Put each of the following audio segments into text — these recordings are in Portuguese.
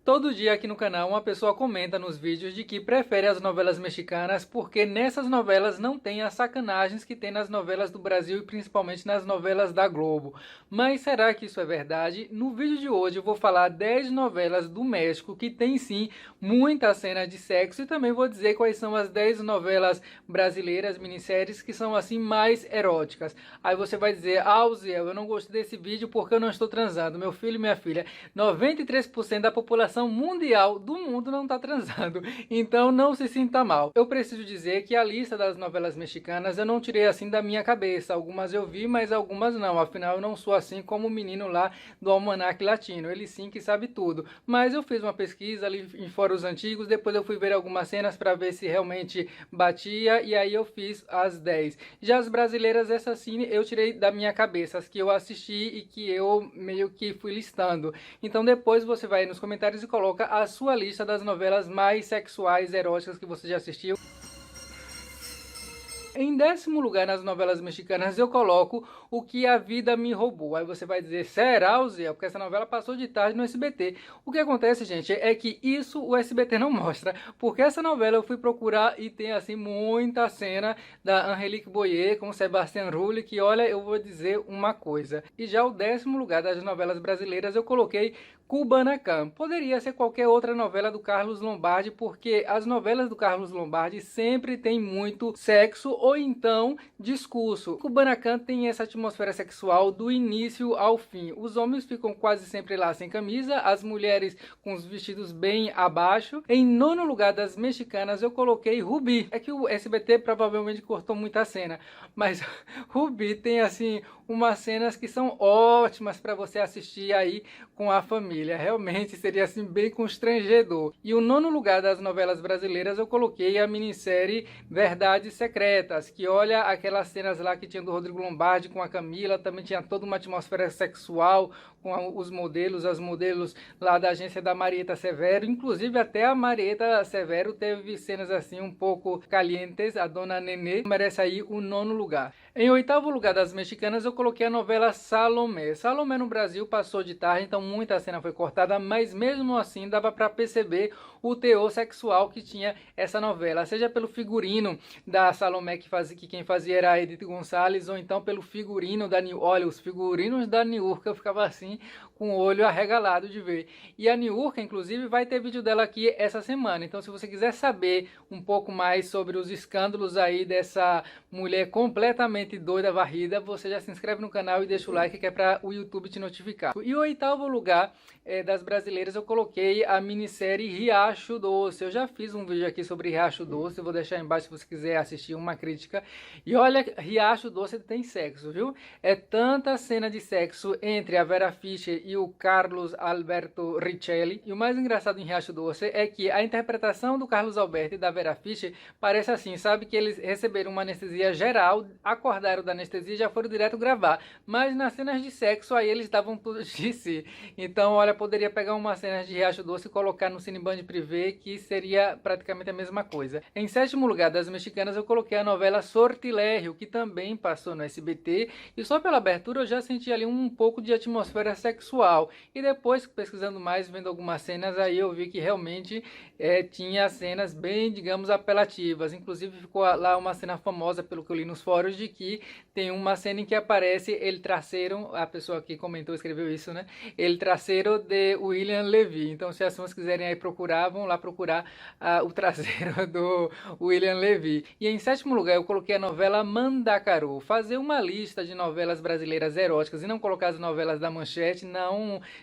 Todo dia aqui no canal uma pessoa comenta nos vídeos de que prefere as novelas mexicanas porque nessas novelas não tem as sacanagens que tem nas novelas do Brasil e principalmente nas novelas da Globo. Mas será que isso é verdade? No vídeo de hoje eu vou falar 10 novelas do México que tem sim muita cena de sexo e também vou dizer quais são as 10 novelas brasileiras, minisséries que são assim mais eróticas. Aí você vai dizer, Ziel, eu não gostei desse vídeo porque eu não estou transando. Meu filho e minha filha, 93% da população mundial do mundo não está transando, então não se sinta mal. Eu preciso dizer que a lista das novelas mexicanas eu não tirei assim da minha cabeça, algumas eu vi, mas algumas não, afinal eu não sou assim como o menino lá do Almanac Latino, ele sim que sabe tudo, mas eu fiz uma pesquisa ali em fóruns antigos, depois eu fui ver algumas cenas para ver se realmente batia e aí eu fiz as 10. Já as brasileiras, essas sim eu tirei da minha cabeça, as que eu assisti e que eu meio que fui listando. Então depois você vai aí nos comentários e coloca a sua lista das novelas mais sexuais, eróticas que você já assistiu. Em 10º lugar nas novelas mexicanas eu coloco O Que a Vida Me Roubou. Aí você vai dizer, será, Zé? Porque essa novela passou de tarde no SBT. O que acontece, gente, é que isso o SBT não mostra. Porque essa novela eu fui procurar e tem, assim, muita cena da Angelique Boyer com Sebastián Rulli, que, olha, eu vou dizer uma coisa. E já o 10º lugar das novelas brasileiras eu coloquei Kubanacan. Poderia ser qualquer outra novela do Carlos Lombardi, porque as novelas do Carlos Lombardi sempre tem muito sexo ou então discurso. Kubanacan tem essa atmosfera sexual do início ao fim. Os homens ficam quase sempre lá sem camisa, as mulheres com os vestidos bem abaixo. Em 9º lugar das mexicanas eu coloquei Rubi. É que o SBT provavelmente cortou muita cena, mas Rubi tem assim umas cenas que são ótimas para você assistir aí com a família. Realmente seria assim bem constrangedor. E o 9º lugar das novelas brasileiras eu coloquei a minissérie Verdades Secretas, que olha aquelas cenas lá que tinha do Rodrigo Lombardi com a Camila, também tinha toda uma atmosfera sexual com os modelos, as modelos lá da agência da Marieta Severo, inclusive até a Marieta Severo teve cenas assim um pouco calientes, a Dona Nenê merece aí o 9º lugar. Em 8º lugar das mexicanas eu coloquei a novela Salomé. Salomé no Brasil passou de tarde, então muita cena foi cortada, mas mesmo assim dava para perceber o teor sexual que tinha essa novela, seja pelo figurino da Salomé que quem fazia era a Edith Gonçalves, ou então pelo figurino da Niurka. Olha, os figurinos da Niurka eu ficava assim com o olho arregalado de ver. E a Niurka, inclusive, vai ter vídeo dela aqui essa semana. Então, se você quiser saber um pouco mais sobre os escândalos aí dessa mulher completamente doida, varrida, você já se inscreve no canal e deixa o like que é para o YouTube te notificar. E o 8º lugar das brasileiras eu coloquei a minissérie Riacho Doce. Eu já fiz um vídeo aqui sobre Riacho Doce, eu vou deixar embaixo se você quiser assistir uma crítica. E olha, Riacho Doce tem sexo, viu? É tanta cena de sexo entre a Vera Fischer e o Carlos Alberto Richelli. E o mais engraçado em Riacho Doce é que a interpretação do Carlos Alberto e da Vera Fischer parece assim, sabe? Que eles receberam uma anestesia geral, acordaram da anestesia e já foram direto gravar. Mas nas cenas de sexo aí eles davam tudo de si. Então, olha, poderia pegar uma cena de Riacho Doce e colocar no Cineband Privé, que seria praticamente a mesma coisa. Em 7º lugar das mexicanas eu coloquei a novela Sortilégio, que também passou no SBT. E só pela abertura eu já senti ali um pouco de atmosfera sexual. E depois, pesquisando mais, vendo algumas cenas, aí eu vi que realmente tinha cenas bem, digamos, apelativas. Inclusive ficou lá uma cena famosa, pelo que eu li nos fóruns, de que tem uma cena em que aparece ele traseiro, a pessoa que comentou, escreveu isso, né? Ele traseiro de William Levy. Então, se as pessoas quiserem aí procurar, vão lá procurar o traseiro do William Levy. E em 7º lugar eu coloquei a novela Mandacaru. Fazer uma lista de novelas brasileiras eróticas e não colocar as novelas da Manchete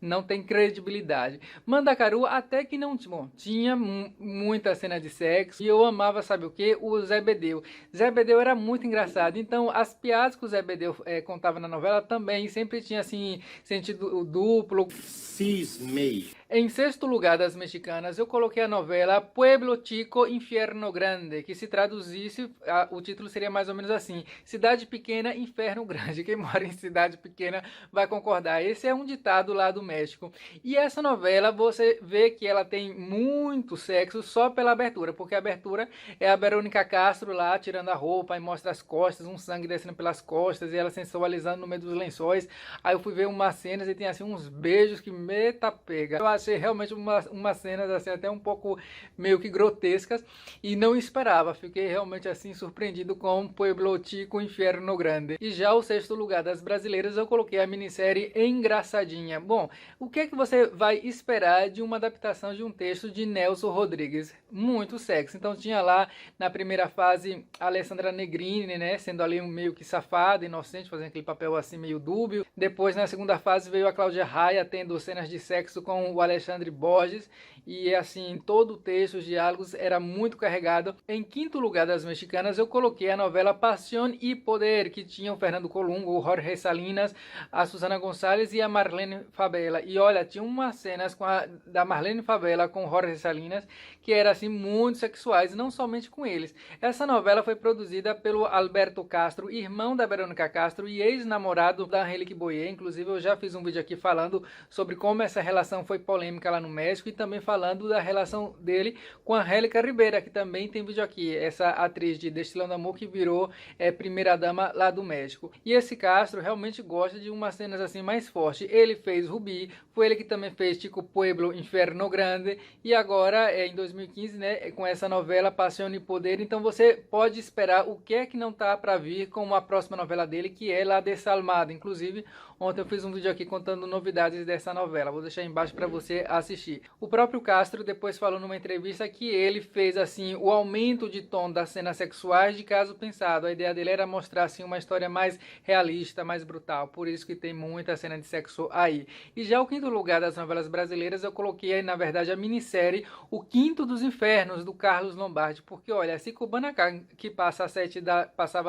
não tem credibilidade. Mandacaru até que não tinha muita cena de sexo e eu amava, sabe o que? O Zé Bedeu. Zé Bedeu era muito engraçado, então as piadas que o Zé Bedeu contava na novela também sempre tinha assim sentido duplo. Cismei. Em 6º lugar das mexicanas, eu coloquei a novela Pueblo Chico, Infierno Grande, que se traduzisse, o título seria mais ou menos assim, Cidade Pequena, Inferno Grande. Quem mora em cidade pequena vai concordar. Esse é um ditado lá do México. E essa novela, você vê que ela tem muito sexo só pela abertura, porque a abertura é a Verônica Castro lá, tirando a roupa e mostra as costas, um sangue descendo pelas costas, e ela sensualizando no meio dos lençóis. Aí eu fui ver umas cenas e tem assim uns beijos que meta pega. Eu achei realmente umas cenas assim até um pouco meio que grotescas e não esperava, fiquei realmente assim surpreendido com Pueblo Chico, Inferno Grande. E já o sexto lugar das brasileiras eu coloquei a minissérie Engraçadinha. Bom, o que é que você vai esperar de uma adaptação de um texto de Nelson Rodrigues? Muito sexy. Então tinha lá na primeira fase a Alessandra Negrini, né, sendo ali um meio que safada, inocente, fazendo aquele papel assim meio dúbio. Depois na segunda fase veio a Cláudia Raia tendo cenas de sexo com o Alexandre Borges e assim todo o texto, os diálogos era muito carregado. Em quinto lugar das mexicanas eu coloquei a novela Pasión y Poder, que tinha o Fernando Colungo, o Jorge Salinas, a Susana Gonçalves e a Marlene Favela. E olha, tinha umas cenas da Marlene Favela com o Jorge Salinas que eram assim muito sexuais, não somente com eles. Essa novela foi produzida pelo Alberto Castro, irmão da Verônica Castro e ex-namorado da Angélique Boyer. Inclusive eu já fiz um vídeo aqui falando sobre como essa relação foi polêmica lá no México e também falando da relação dele com a Angélica Ribeira, que também tem vídeo aqui, essa atriz de Destilando Amor que virou primeira dama lá do México. E esse Castro realmente gosta de umas cenas assim mais fortes. Ele fez Rubi, foi ele que também fez Chico Pueblo, Inferno Grande e agora em 2015, né, com essa novela Pasión y Poder. Então você pode esperar o que é que não tá para vir com uma próxima novela dele, que é La Desalmada. Inclusive ontem eu fiz um vídeo aqui contando novidades dessa novela, vou deixar aí embaixo para você assistir. O próprio Castro depois falou numa entrevista que ele fez assim o aumento de tom das cenas sexuais de Caso Pensado. A ideia dele era mostrar assim uma história mais realista, mais brutal, por isso que tem muita cena de sexo aí. E já o quinto lugar das novelas brasileiras eu coloquei aí na verdade a minissérie O Quinto dos Infernos, do Carlos Lombardi, porque olha, se Kubanacan, que passava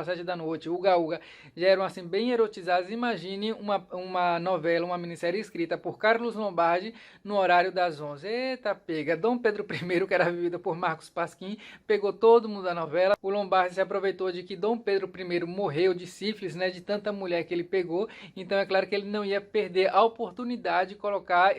às 7 da noite, Uga Uga, já eram assim bem erotizados, imagine uma novela, uma minissérie escrita por Carlos Lombardi no horário das 11. Eita pega, Dom Pedro I, que era vivido por Marcos Pasquim, pegou todo mundo da novela. O Lombardi se aproveitou de que Dom Pedro I morreu de sífilis, né, de tanta mulher que ele pegou, então é claro que ele não ia perder a oportunidade de colocar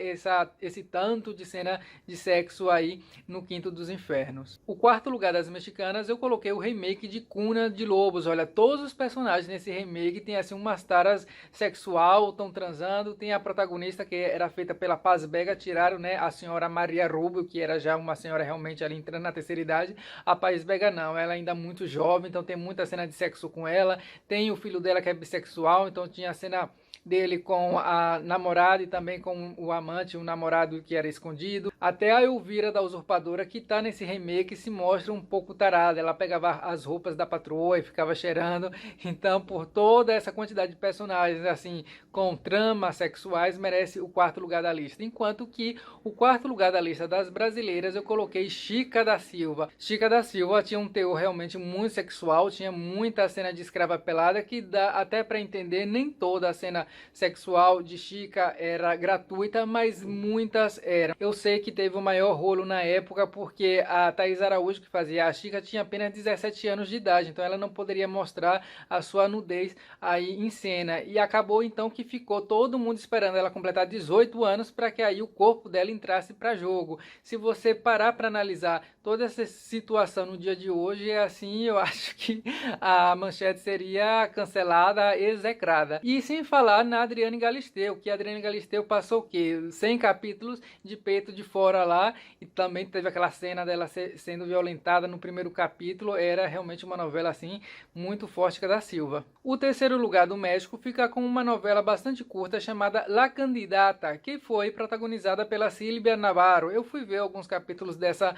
esse tanto de cena de sexo aí no Quinto dos Infernos. O quarto lugar das mexicanas eu coloquei o remake de Cuna de Lobos. Olha, todos os personagens nesse remake tem assim umas taras sexual, estão transando, tem a protagonista que era feita pela Paz Vega, tiraram, né, a senhora Maria Rubio, que era já uma senhora realmente ali entrando na terceira idade. A Paz Vega não, ela ainda muito jovem, então tem muita cena de sexo com ela. Tem o filho dela que é bissexual, então tinha a cena dele com a namorada e também com o amante, o namorado que era escondido. Até a Elvira da Usurpadora, que tá nesse remake, se mostra um pouco tarada. Ela pegava as roupas da patroa e ficava cheirando. Então, por toda essa quantidade de personagens assim com tramas sexuais, merece o quarto lugar da lista. Enquanto que o quarto lugar da lista das brasileiras eu coloquei Chica da Silva. Chica da Silva tinha um teor realmente muito sexual, tinha muita cena de escrava pelada que dá até para entender, nem toda a cena sexual de Chica era gratuita, mas muitas eram. Eu sei que teve o maior rolo na época porque a Thaís Araújo, que fazia a Chica, tinha apenas 17 anos de idade, então ela não poderia mostrar a sua nudez aí em cena, e acabou então que ficou todo mundo esperando ela completar 18 anos para que aí o corpo dela entrasse para jogo. Se você parar para analisar toda essa situação no dia de hoje, é assim, eu acho que a Manchete seria cancelada, execrada. E sem falar na Adriane Galisteu, que a Adriane Galisteu passou o quê? 100 capítulos de peito de fora lá, e também teve aquela cena dela sendo violentada no primeiro capítulo. Era realmente uma novela assim muito forte da Silva. O terceiro lugar do México fica com uma novela bastante curta chamada La Candidata, que foi protagonizada pela Silvia Navarro. Eu fui ver alguns capítulos dessa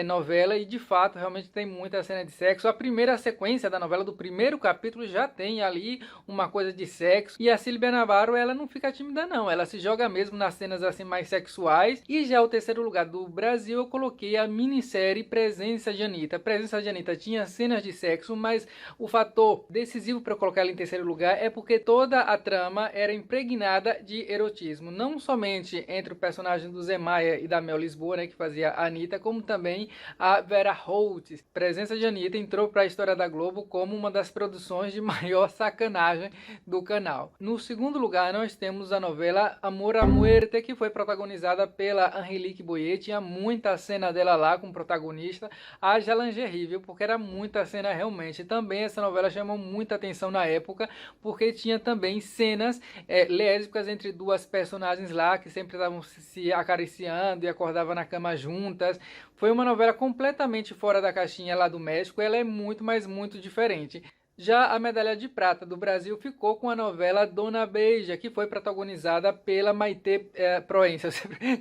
novela e de fato realmente tem muita cena de sexo. A primeira sequência da novela, do primeiro capítulo, já tem ali uma coisa de sexo, e a Silvia Navarro, ela não fica tímida não, ela se joga mesmo nas cenas assim mais sexuais. E já o terceiro lugar do Brasil eu coloquei a minissérie Presença de Anitta. Presença de Anitta tinha cenas de sexo, mas o fator decisivo para colocar ela em terceiro lugar é porque toda a trama era impregnada de erotismo, não somente entre o personagem do Zé Maia e da Mel Lisboa, né, que fazia a Anitta, como também a Vera Holtz. Presença de Anitta entrou para a história da Globo como uma das produções de maior sacanagem do canal. No segundo segundo lugar, nós temos a novela Amor à Muerte, que foi protagonizada pela Angelique Boyer. Tinha muita cena dela lá com o protagonista, haja lingerie, viu? Porque era muita cena realmente. Também essa novela chamou muita atenção na época, porque tinha também cenas lésbicas entre duas personagens lá, que sempre estavam se acariciando e acordavam na cama juntas. Foi uma novela completamente fora da caixinha lá do México. Ela é muito, mas muito diferente. Já a medalha de prata do Brasil ficou com a novela Dona Beija, que foi protagonizada pela Maite Proença.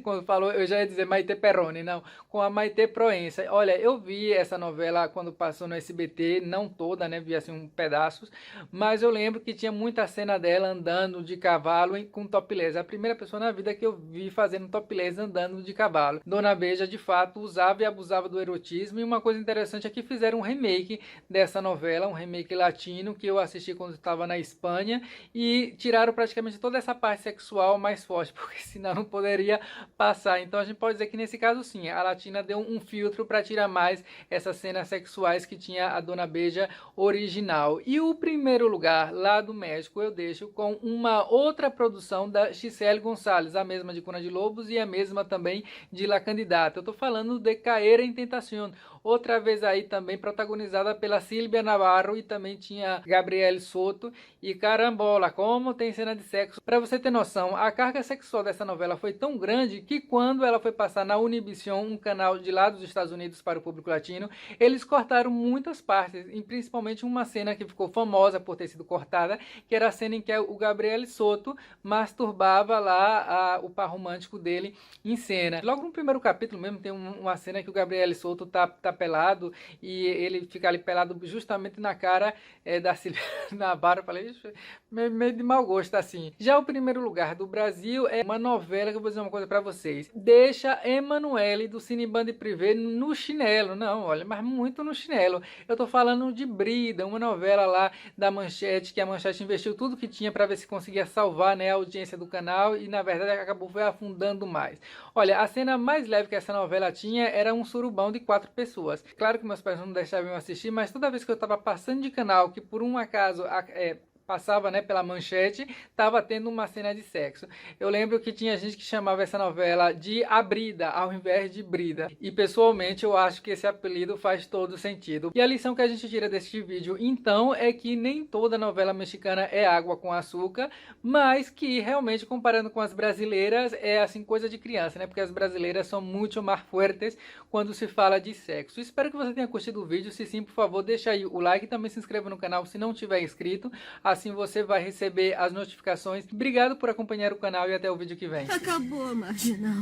Quando falou, eu já ia dizer Maite Perrone, não, com a Maite Proença. Olha, eu vi essa novela quando passou no SBT, não toda, né, vi assim um pedaços, mas eu lembro que tinha muita cena dela andando de cavalo com topless. A primeira pessoa na vida que eu vi fazendo topless andando de cavalo. Dona Beija, de fato, usava e abusava do erotismo, e uma coisa interessante é que fizeram um remake dessa novela, um remake latino que eu assisti quando estava na Espanha, e tiraram praticamente toda essa parte sexual mais forte, porque senão não poderia passar. Então a gente pode dizer que nesse caso sim, a latina deu um filtro para tirar mais essas cenas sexuais que tinha a Dona Beija original. E o primeiro lugar lá do México eu deixo com uma outra produção da Giselle González, a mesma de Cuna de Lobos e a mesma também de La Candidata. Eu tô falando de Caer en Tentación, outra vez aí também protagonizada pela Silvia Navarro, e também tinha Gabriel Soto. E carambola, como tem cena de sexo. Para você ter noção, a carga sexual dessa novela foi tão grande que quando ela foi passar na Univision, um canal de lá dos Estados Unidos para o público latino, eles cortaram muitas partes, e principalmente uma cena que ficou famosa por ter sido cortada, que era a cena em que o Gabriel Soto masturbava lá o par romântico dele em cena. Logo no primeiro capítulo mesmo tem uma cena que o Gabriel Soto tá pelado, e ele fica ali pelado justamente na cara da Silvia Navarro. Eu falei, meio de mau gosto assim. Já o primeiro lugar do Brasil é uma novela que eu vou dizer uma coisa pra vocês. Deixa Emanuele do Cineband Privé no chinelo. Não, olha, mas muito no chinelo. Eu tô falando de Brida, uma novela lá da Manchete, que a Manchete investiu tudo que tinha pra ver se conseguia salvar, né, a audiência do canal, e na verdade acabou afundando mais. Olha, a cena mais leve que essa novela tinha era um surubão de 4 pessoas. Claro que meus pais não deixavam eu assistir, mas toda vez que eu tava passando de canal, que por um acaso passava, né, pela Manchete, tava tendo uma cena de sexo. Eu lembro que tinha gente que chamava essa novela de A Brida, ao invés de Brida. E pessoalmente eu acho que esse apelido faz todo sentido. E a lição que a gente tira deste vídeo, então, é que nem toda novela mexicana é água com açúcar, mas que realmente, comparando com as brasileiras, é assim coisa de criança, né? Porque as brasileiras são muito mais fortes quando se fala de sexo. Espero que você tenha curtido o vídeo. Se sim, por favor, deixa aí o like e também se inscreva no canal se não tiver inscrito. Assim você vai receber as notificações. Obrigado por acompanhar o canal e até o vídeo que vem. Acabou, Marginal.